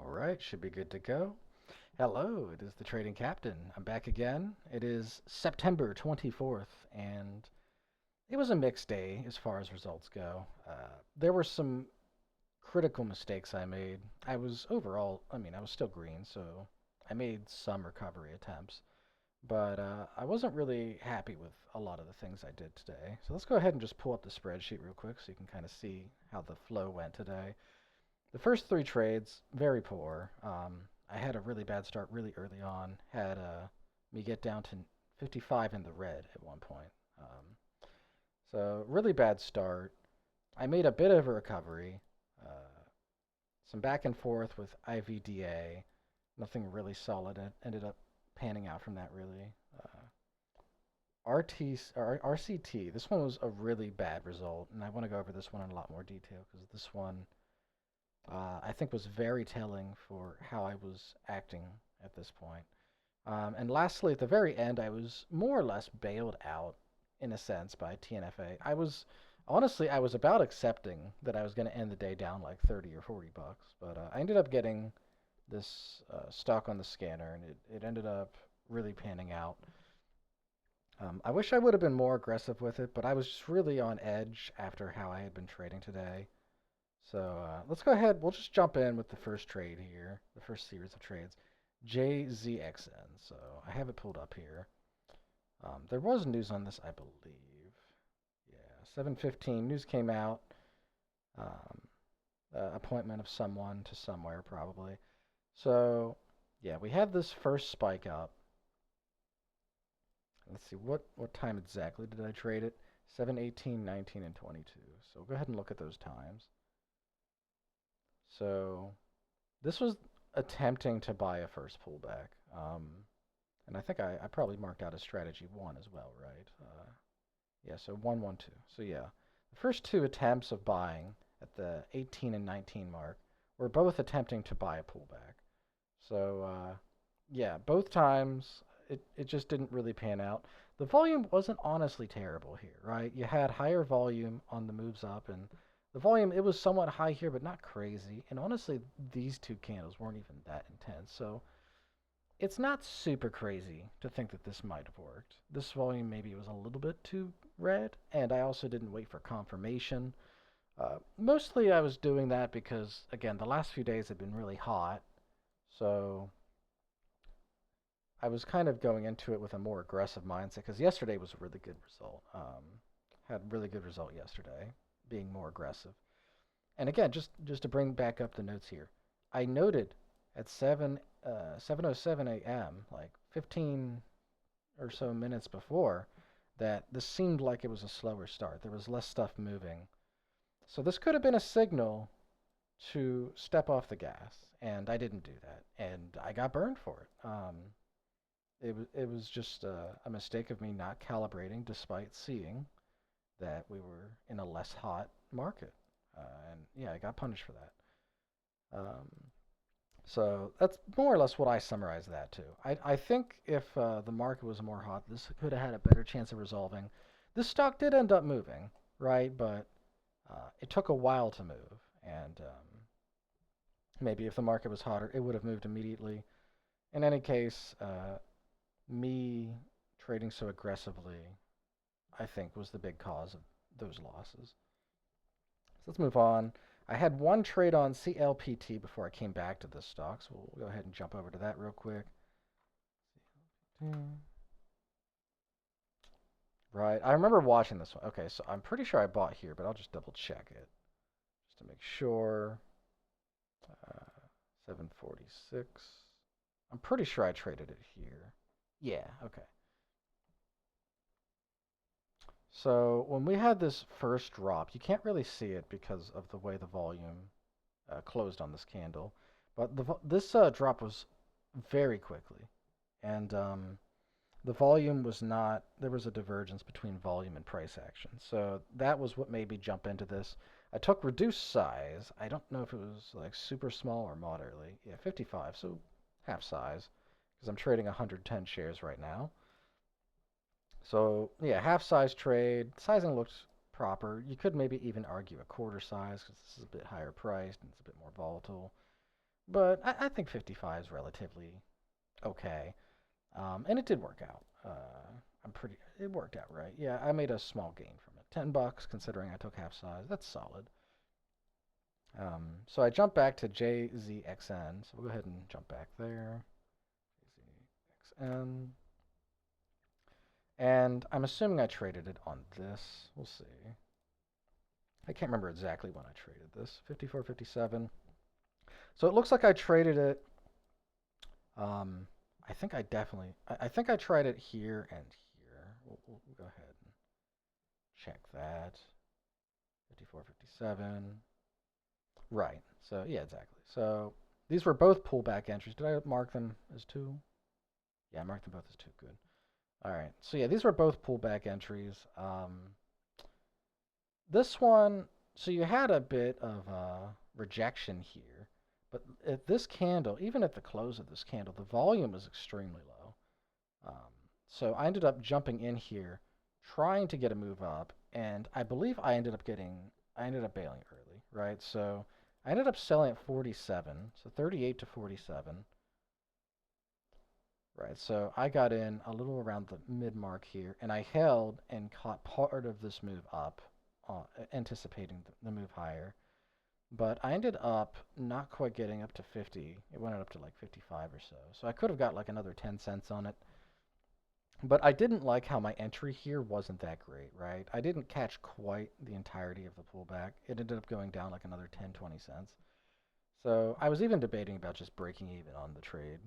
Alright, should be good to go. Hello, it is the Trading Captain. I'm back again. It is September 24th, and it was a mixed day as far as results go. There were some critical mistakes I made. I was overall, I was still green, so I made some recovery attempts, but I wasn't really happy with a lot of the things I did today. So let's go ahead and just pull up the spreadsheet real quick so you can kind of see how the flow went today. The first three trades, very poor. I had a really bad start really early on. Had me get down to 55 in the red at one point. So really bad start. I made a bit of a recovery. Some back and forth with IVDA. Nothing really solid. It ended up panning out from that really. RCT. This one was a really bad result, and I want to go over this one in a lot more detail because this one I think was very telling for how I was acting at this point. And lastly, at the very end, I was more or less bailed out, in a sense, by TNFA. I was about accepting that I was going to end the day down like 30 or 40 bucks, but I ended up getting this stock on the scanner, and it ended up really panning out. I wish I would have been more aggressive with it, but I was just really on edge after how I had been trading today. So let's go ahead. We'll just jump in with the first trade here, the first series of trades. JZXN. So I have it pulled up here. There was news on this, I believe. Yeah, 7:15 news came out. Um, Appointment of someone to somewhere probably. So yeah, we have this first spike up. Let's see what time exactly did I trade it? 7:18, 19, and 22. So we'll go ahead and look at those times. So this was attempting to buy a first pullback. And I think I probably marked out a strategy one as well, right? Yeah, so 112. So yeah, the first two attempts of buying at the 18 and 19 mark were both attempting to buy a pullback. So yeah, both times it just didn't really pan out. The volume wasn't honestly terrible here, right? You had higher volume on the moves up, and the volume, it was somewhat high here, but not crazy. And honestly, these two candles weren't even that intense. So it's not super crazy to think that this might have worked. This volume maybe was a little bit too red, and I also didn't wait for confirmation. Mostly I was doing that because, again, the last few days have been really hot. So I was kind of going into it with a more aggressive mindset because yesterday was a really good result. Had a really good result yesterday, being more aggressive. And again, just to bring back up the notes here, I noted at 7:07 a.m., like 15 or so minutes before, that this seemed like it was a slower start. There was less stuff moving. So this could have been a signal to step off the gas, and I didn't do that, and I got burned for it. It was just a mistake of me not calibrating, despite seeing that we were in a less hot market, and yeah, I got punished for that. So that's more or less what I summarize that to. I think if the market was more hot, this could have had a better chance of resolving. This stock did end up moving, right? But it took a while to move, and maybe if the market was hotter, it would have moved immediately. In any case, me trading so aggressively, I think, was the big cause of those losses. So let's move on. I had one trade on CLPT before I came back to this stock, so we'll go ahead and jump over to that real quick. Right, I remember watching this one. Okay, so I'm pretty sure I bought here, but I'll just double check it just to make sure. 746. I'm pretty sure I traded it here. Yeah, okay. So when we had this first drop, you can't really see it because of the way the volume closed on this candle, but this drop was very quickly, and the volume was not. There was a divergence between volume and price action, so that was what made me jump into this. I took reduced size. I don't know if it was like super small or moderately. Yeah, 55, so half size, because I'm trading 110 shares right now. So yeah, half size trade. Sizing looks proper. You could maybe even argue a quarter size because this is a bit higher priced and it's a bit more volatile. but I think 55 is relatively okay. And it did work out. It worked out right. Yeah, I made a small gain from it. $10 considering I took half size. That's solid. So I jump back to JZXN. So we'll go ahead and jump back there. JZXN. And I'm assuming I traded it on this. We'll see. I can't remember exactly when I traded this. 54, 57. So it looks like I traded it. I think I think I tried it here and here. We'll go ahead and check that. 54, 57. Right. So, yeah, exactly. So, these were both pullback entries. Did I mark them as two? Yeah, I marked them both as two. Good. All right. So, yeah, these were both pullback entries. This one, so you had a bit of rejection here. But at this candle, even at the close of this candle, the volume is extremely low. So I ended up jumping in here, trying to get a move up, and I believe I ended up bailing early, right? So I ended up selling at 47, so 38 to 47, right? So I got in a little around the mid mark here, and I held and caught part of this move up, anticipating the move higher. But I ended up not quite getting up to 50. It went up to like 55 or so. So I could have got like another 10 cents on it. But I didn't like how my entry here wasn't that great, right? I didn't catch quite the entirety of the pullback. It ended up going down like another 10, 20 cents. So I was even debating about just breaking even on the trade.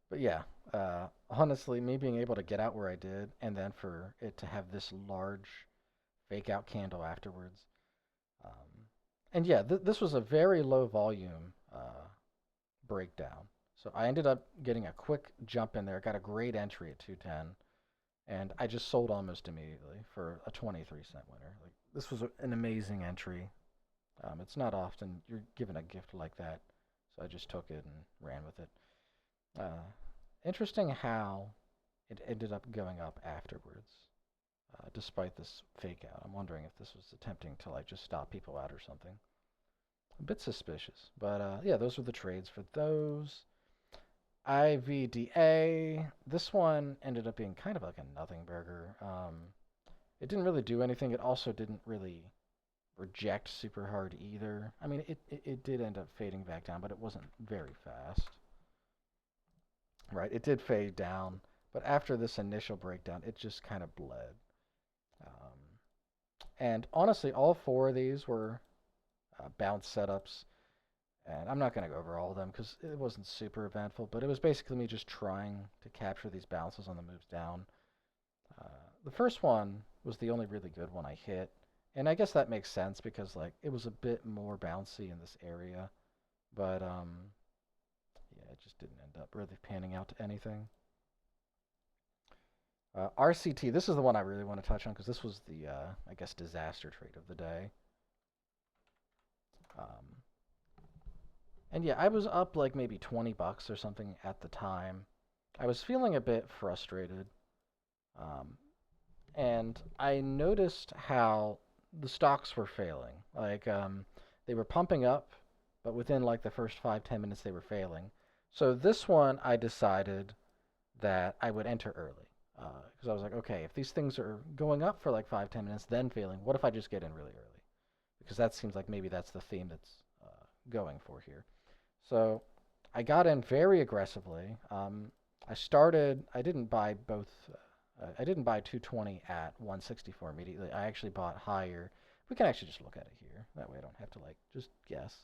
But yeah, honestly, me being able to get out where I did and then for it to have this large fake out candle afterwards. And yeah, this was a very low volume breakdown. So I ended up getting a quick jump in there. Got a great entry at 210, and I just sold almost immediately for a 23-cent winner. Like this was an amazing entry. It's not often you're given a gift like that, so I just took it and ran with it. Uh, Interesting how it ended up going up afterwards, despite this fake out. I'm wondering if this was attempting to like just stop people out or something. A bit suspicious, but yeah, those were the trades for those. IVDA. This one ended up being kind of like a nothing burger. It didn't really do anything. It also didn't really reject super hard either. I mean, it did end up fading back down, but it wasn't very fast. Right? It did fade down, but after this initial breakdown, it just kind of bled. Um, and honestly, all four of these were bounce setups. And I'm not going to go over all of them because it wasn't super eventful, but it was basically me just trying to capture these bounces on the moves down. Uh, the first one was the only really good one I hit, and I guess that makes sense because like it was a bit more bouncy in this area, but yeah, it just didn't end up really panning out to anything. RCT, this is the one I really want to touch on because this was the I guess disaster trade of the day. Um, And yeah, I was up like maybe $20 or something at the time. I was feeling a bit frustrated. Um, and I noticed how the stocks were failing. Like, they were pumping up, but within like the first 5, 10 minutes, they were failing. So this one, I decided that I would enter early. Because I was like, okay, if these things are going up for like 5, 10 minutes, then failing, what if I just get in really early? Because that seems like maybe that's the theme that's going for here. So I got in very aggressively. I didn't buy both. I didn't buy 220 at 164 immediately. I actually bought higher. We can actually just look at it here. That way I don't have to like just guess.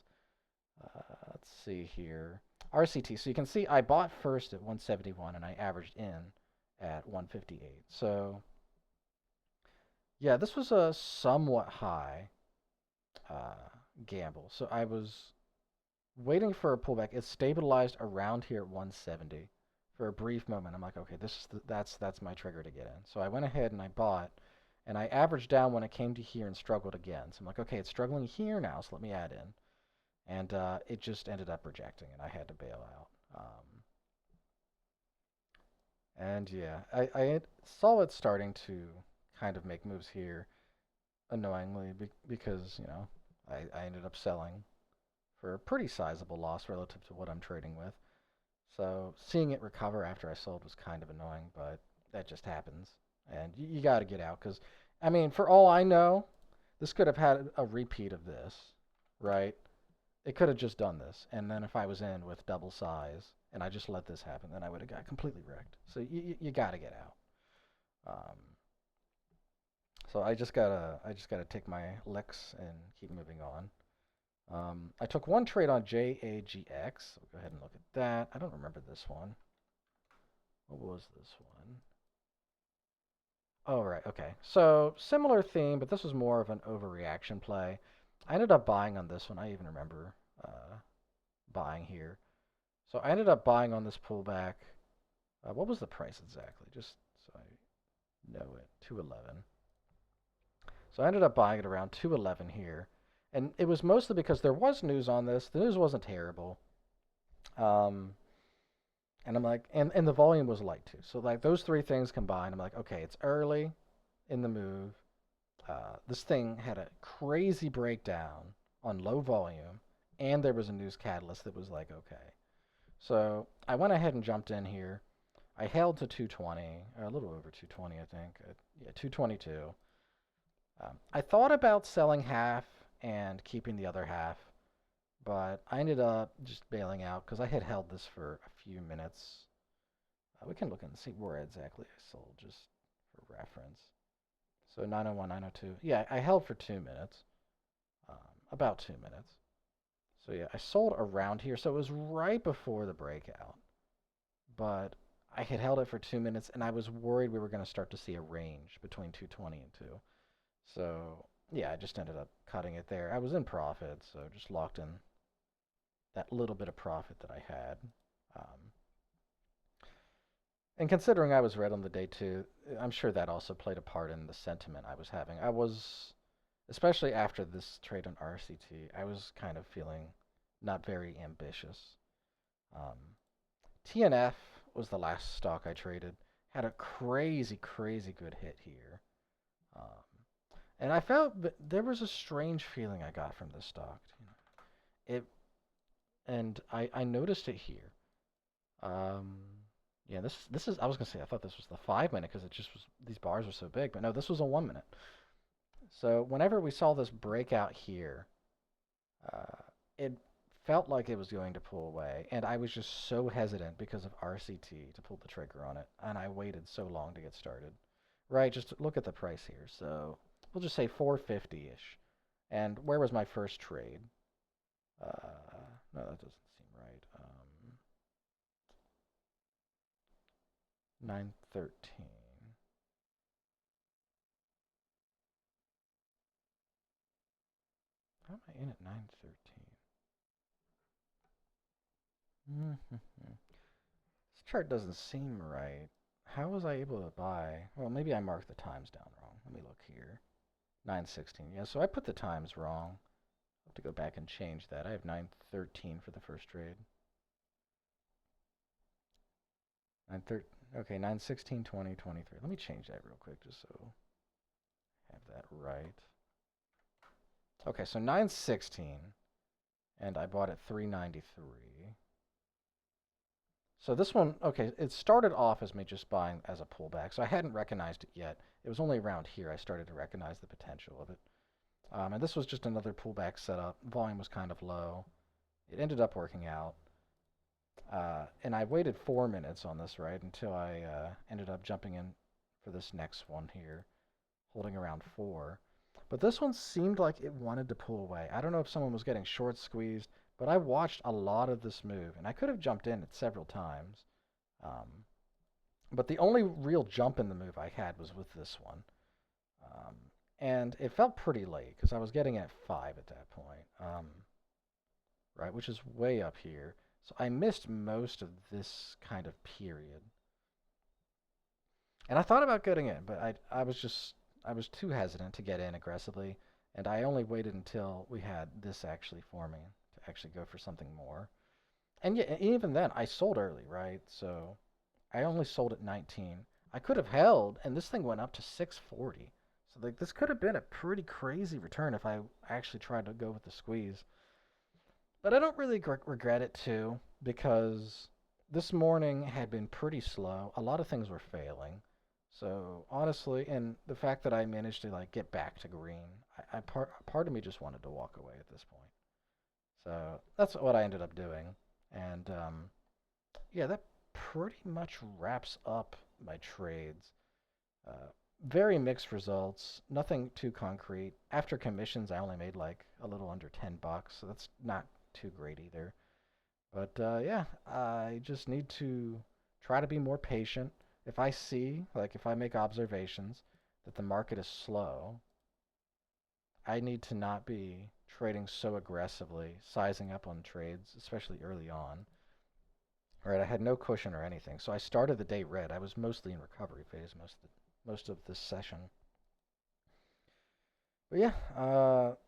Let's see here. RCT. So you can see I bought first at 171 and I averaged in at 158. So yeah, this was a somewhat high gamble. So I was waiting for a pullback. It stabilized around here at 170 for a brief moment. I'm like, okay, that's my trigger to get in. So I went ahead and I bought, and I averaged down when it came to here and struggled again. So I'm like, okay, it's struggling here now, so let me add in. And it just ended up rejecting, and I had to bail out. And yeah, I saw it starting to kind of make moves here, annoyingly, because I ended up selling. for a pretty sizable loss relative to what I'm trading with. So seeing it recover after I sold was kind of annoying, but that just happens. And you got to get out because, I mean, for all I know, this could have had a repeat of this, right? It could have just done this. And then if I was in with double size and I just let this happen, then I would have got completely wrecked. So you got to get out. So I just gotta take my licks and keep moving on. I took one trade on JAGX. So go ahead and look at that. I don't remember this one. What was this one? Oh, right. Okay. So similar theme, but this was more of an overreaction play. I ended up buying on this one. I even remember buying here. So I ended up buying on this pullback. What was the price exactly? Just so I know it. 211. So I ended up buying it around 211 here. And it was mostly because there was news on this. The news wasn't terrible. Um, and I'm like, and the volume was light too. So like those three things combined, I'm like, okay, it's early in the move. This thing had a crazy breakdown on low volume, and there was a news catalyst that was like, okay. So I went ahead and jumped in here. I held to 220, or a little over 220, I think. Yeah, 222. I thought about selling half and keeping the other half, but I ended up just bailing out because I had held this for a few minutes. We can look and see where exactly I sold just for reference. So 901, 902. Yeah, I held for 2 minutes, um, about 2 minutes. So yeah, I sold around here. So it was right before the breakout, but I had held it for 2 minutes and I was worried we were going to start to see a range between 220 and 2. So yeah, I just ended up cutting it there. I was in profit, so just locked in that little bit of profit that I had. Um, and considering I was red on the day too, I'm sure that also played a part in the sentiment I was having. I was, especially after this trade on RCT, I was kind of feeling not very ambitious. Um, TNF was the last stock I traded. Had a crazy, crazy good hit here. Um, and I felt there was a strange feeling I got from this stock. It, and I noticed it here. Um, yeah, this is. I was gonna say I thought this was the 5 minute because it just was these bars are so big, but no, this was a 1 minute. So whenever we saw this breakout here, it felt like it was going to pull away, and I was just so hesitant because of RCT to pull the trigger on it, and I waited so long to get started. Right, just look at the price here. So we'll just say 450-ish. And where was my first trade? No, that doesn't seem right. 913. How am I in at 913? This chart doesn't seem right. How was I able to buy? Well, maybe I marked the times down wrong. Let me look here. 916. Yeah, so I put the times wrong. I have to go back and change that. I have 913 for the first trade. 913. Okay, 916, 20, 23. Let me change that real quick just so I have that right. Okay, so 916, and I bought at 393. So this one, okay, it started off as me just buying as a pullback, so I hadn't recognized it yet. It was only around here I started to recognize the potential of it. And this was just another pullback setup. Volume was kind of low. It ended up working out. And I waited 4 minutes on this, right, until I ended up jumping in for this next one here, holding around 4. But this one seemed like it wanted to pull away. I don't know if someone was getting short squeezed, but I watched a lot of this move, and I could have jumped in it several times. Um, but the only real jump in the move I had was with this one. Um, and it felt pretty late because I was getting at 5 at that point, right, which is way up here. So I missed most of this kind of period. And I thought about getting in, but I was too hesitant to get in aggressively, and I only waited until we had this actually forming to actually go for something more. And yeah, even then I sold early, right? So I only sold at 19. I could have held, and this thing went up to 640. So like this could have been a pretty crazy return if I actually tried to go with the squeeze. But I don't really regret it too, because this morning had been pretty slow. A lot of things were failing. So honestly, and the fact that I managed to like get back to green, part of me just wanted to walk away at this point. So that's what I ended up doing. And yeah, that pretty much wraps up my trades. Uh, Very mixed results, nothing too concrete. After commissions, I only made like a little under $10, so that's not too great either. But yeah, I just need to try to be more patient. If I see, like, if I make observations that the market is slow, I need to not be trading so aggressively, sizing up on trades, especially early on. All right, I had no cushion or anything, so I started the day red. I was mostly in recovery phase most of this session. But yeah,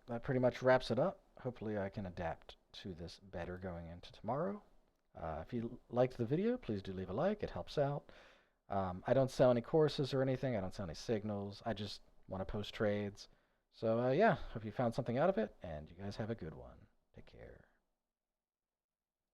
that pretty much wraps it up. Hopefully, I can adapt to this better going into tomorrow. If you liked the video, please do leave a like. It helps out. I don't sell any courses or anything. I don't sell any signals. I just want to post trades. So yeah, hope you found something out of it, and you guys have a good one.